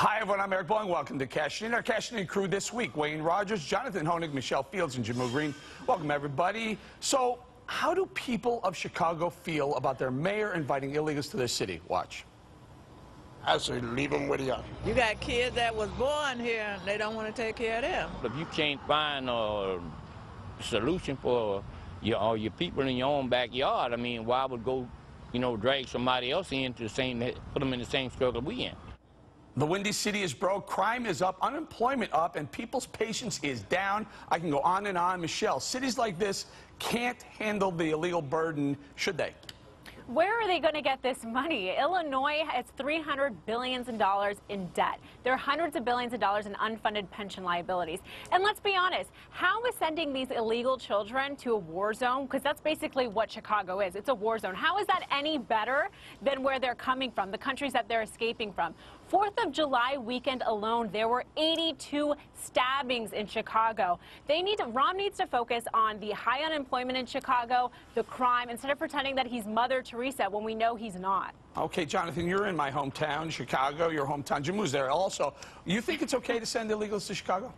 Hi, everyone. I'm Eric Bolling. Welcome to Cash In. Our Cash In crew this week: Wayne Rogers, Jonathan Honig, Michelle Fields, and Jamu Green. Welcome, everybody. So, how do people of Chicago feel about their mayor inviting illegals to their city? Watch. I say leave them where they are. You got kids that was born here and they don't want to take care of them. If you can't find a solution for all your people in your own backyard, I mean, why would go, drag somebody else into the same, put them in the same struggle we in? The Windy City is broke, crime is up, unemployment up, and people's patience is down. I can go on and on. Michelle, cities like this can't handle the illegal burden, should they? Where are they going to get this money? Illinois has $300 billion in debt. There are hundreds of billions of dollars in unfunded pension liabilities. And let's be honest, how is sending these illegal children to a war zone, because that's basically what Chicago is, it's a war zone, how is that any better than where they're coming from, the countries that they're escaping from? 4th of July weekend alone, there were 82 stabbings in Chicago. Rom needs to focus on the high unemployment in Chicago, the crime, instead of pretending that he's Mother Teresa when we know he's not. Okay, Jonathan, you're in my hometown, Chicago, your hometown. Jamu's there also. You think it's okay to send illegals to Chicago?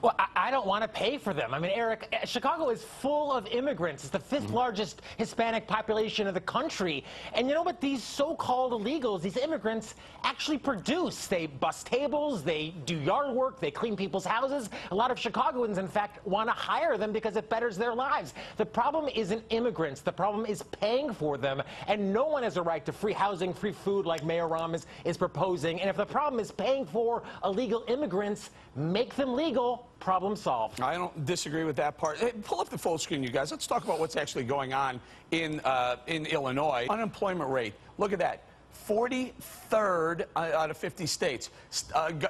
Well, I don't want to pay for them. I mean, Eric, Chicago is full of immigrants. It's the 5th largest Hispanic population of the country. And you know what? These so-called illegals, these immigrants, actually produce. They bust tables, they do yard work, they clean people's houses. A lot of Chicagoans, in fact, want to hire them because it betters their lives. The problem isn't immigrants. The problem is paying for them. And no one has a right to free housing, free food like Mayor Rahm is proposing. And if the problem is paying for illegal immigrants, make them legal. Problem solved. I don't disagree with that part. Hey, pull up the full screen, you guys. Let's talk about what's actually going on in Illinois. Unemployment rate. Look at that. 43rd out of 50 states.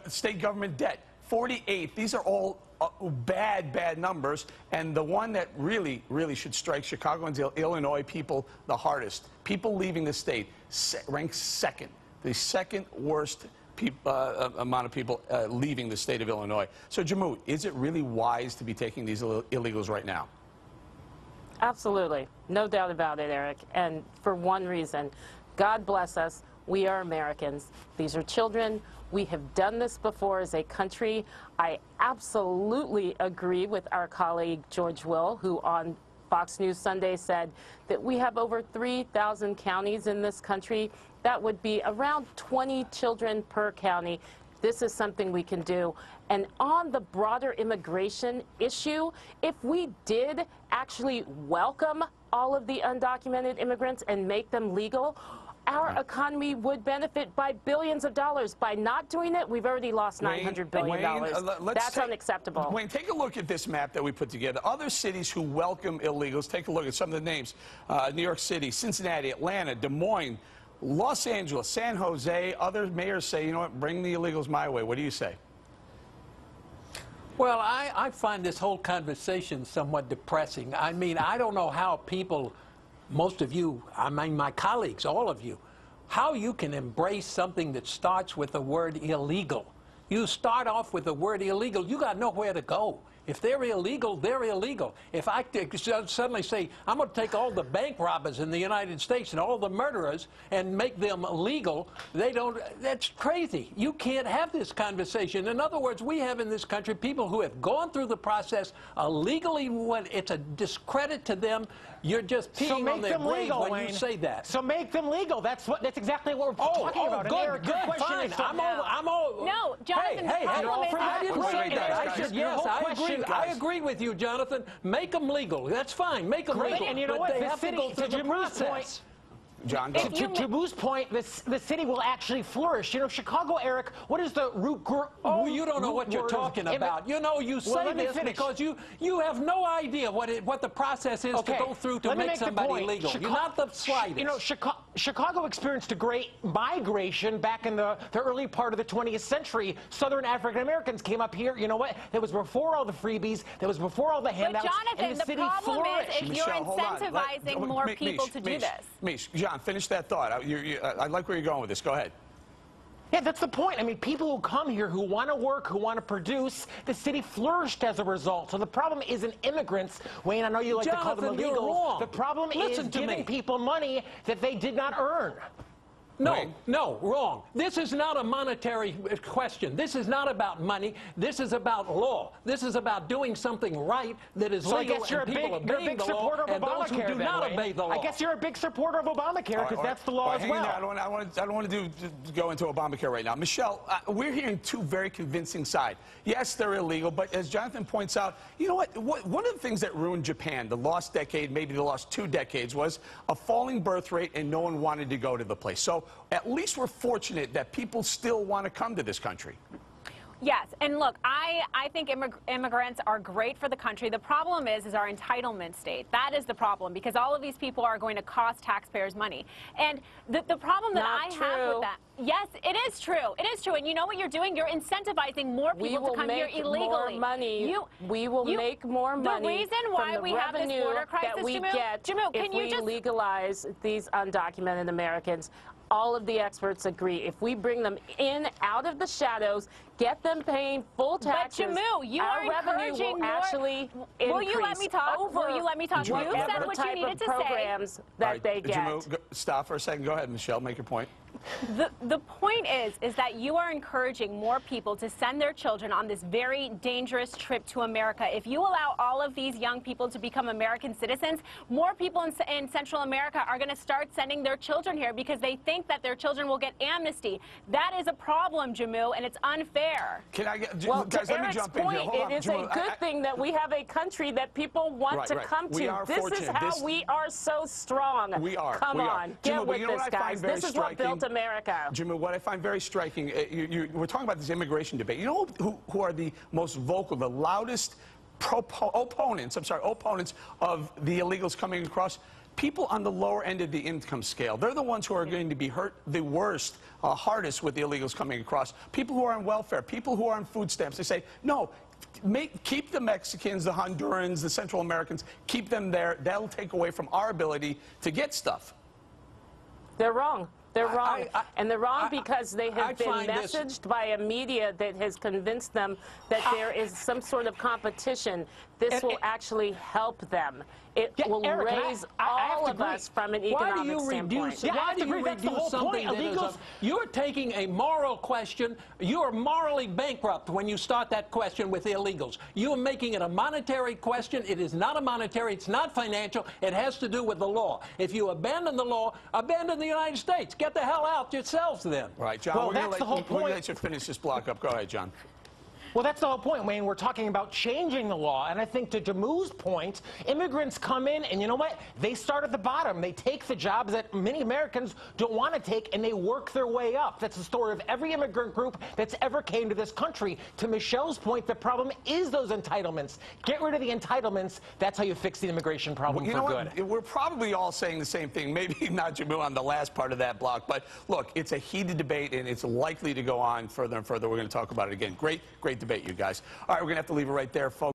State government debt. 48th. These are all bad numbers. And the one that really should strike Chicagoans, Illinois people the hardest. People leaving the state ranks second. The second worst amount of people leaving the state of Illinois. So, Jamu, is it really wise to be taking these illegals right now? Absolutely. No doubt about it, Eric. And for one reason, God bless us. We are Americans. These are children. We have done this before as a country. I absolutely agree with our colleague George Will, who on Fox News Sunday said that we have over 3,000 counties in this country. That would be around 20 children per county. This is something we can do. And on the broader immigration issue, if we did actually welcome all of the undocumented immigrants and make them legal, our economy would benefit by billions of dollars. By not doing it, we've already lost $900 billion. That's unacceptable. Wayne, take a look at this map that we put together. Other cities who welcome illegals, take a look at some of the names. New York City, Cincinnati, Atlanta, Des Moines, Los Angeles, San Jose. Other mayors say, you know what, bring the illegals my way. What do you say? Well, I find this whole conversation somewhat depressing. I mean, I don't know how people, most of you, I mean my colleagues, all of you, how you can embrace something that starts with the word illegal. You start off with the word illegal, you got nowhere to go. If they're illegal, they're illegal. If I suddenly say, I'm going to take all the bank robbers in the United States and all the murderers and make them legal, that's crazy. You can't have this conversation. In other words, we have in this country people who have gone through the process illegally. When it's a discredit to them, you're just peeing on their grave when you say that. So make them legal. That's exactly what we're talking about. Good, fine. I'm all. No, Jonathan, hey, I didn't say that. I said yes. I agree with you, Jonathan. Make them legal. That's fine. Make them legal. And you know but what? They have to go through the process. John, to Jamu's point, the city will actually flourish. You know, Chicago, Eric, what is the root? Oh, you don't know what you're talking about. You know, you say this because you have no idea what the process is to go through to make somebody legal. You're not the slightest. You know, Chicago experienced a great migration back in the early part of the 20th century. Southern African Americans came up here. You know what? That was before all the freebies. That was before all the handouts. But Jonathan, and the city problem flourished. is if you're incentivizing more people to do this. John, finish that thought. I like where you're going with this. Go ahead. Yeah, that's the point. I mean, people who come here who want to work, who want to produce, the city flourished as a result. So the problem isn't immigrants. Wayne, I know you like to call them illegal. The problem is giving people money that they did not earn. No, Wayne? no, wrong. This is not a monetary question. This is not about money. This is about law. This is about doing something right that is So I legal guess you're a and people big, you're a obeying big the law, supporter of and those who Obamacare. do then, not Wayne. obey the law. I guess you're a big supporter of Obamacare because that's the law as hang in well. there. I don't want to go into Obamacare right now. Michelle, we're hearing two very convincing sides. Yes, they're illegal, but as Jonathan points out, you know what? One of the things that ruined Japan, the lost decade, maybe the lost 2 decades, was a falling birth rate and no one wanted to go to the place. So at least we're fortunate that people still want to come to this country. Yes, and look, I think immigrants are great for the country. The problem is our entitlement state. That is the problem, because all of these people are going to cost taxpayers money. And the problem that I have with that, yes, it is true. It is true. And you know what you're doing? You're incentivizing more people to come here illegally. We will make more money. The reason why we have this border crisis, that we Jammu, get can you if just we legalize these undocumented Americans. All of the experts agree. If we bring them in out of the shadows, get them paying full taxes, but Jammu, you our are revenue encouraging will more. actually Will increase. you let me talk? Will you let me talk? You said what you needed to say. Programs that they get. Jammu, stop for a second. Go ahead, Michelle. Make your point. The point is that you are encouraging more people to send their children on this very dangerous trip to America. If you allow all of these young people to become American citizens, more people in Central America are going to start sending their children here because they think that their children will get amnesty. That is a problem, Jammu, and it's unfair. Can I get, well, guys, to let me Eric's jump in point, here. Hold on, it is Jammu, a good thing that we have a country that people want to come to. This is how we are so strong. We are. Come on, get Jammu, with you know this, guys. This is what built America. Jammu, what I find very striking, we're talking about this immigration debate. You know who are the most vocal, the loudest opponents of the illegals coming across? People on the lower end of the income scale. They're the ones who are going to be hurt the worst, hardest with the illegals coming across. People who are on welfare, people who are on food stamps. They say, no, keep the Mexicans, the Hondurans, the Central Americans, keep them there. That'll take away from our ability to get stuff. They're wrong. They're wrong. And they're wrong because they have been messaged by a media that has convinced them that there is some sort of competition. This will actually help them. It will raise all of us from an economic standpoint. Why do you reduce something that is you're taking a moral question. You are morally bankrupt when you start that question with illegals. You are making it a monetary question. It is not a monetary. It's not financial. It has to do with the law. If you abandon the law, abandon the United States. Get the hell out yourselves then. Right, John, well, we're going to let you finish this block up. Go ahead, John. Well, that's the whole point, Wayne. We're talking about changing the law. And I think to Jammu's point, immigrants come in and you know what? They start at the bottom. They take the jobs that many Americans don't want to take and they work their way up. That's the story of every immigrant group that's ever came to this country. To Michelle's point, the problem is those entitlements. Get rid of the entitlements. That's how you fix the immigration problem for good. We're probably all saying the same thing. Maybe not Jammu on the last part of that block. But look, it's a heated debate and it's likely to go on further and further. We're going to talk about it again. Great debate, you guys. All right, we're going to have to leave it right there, folks.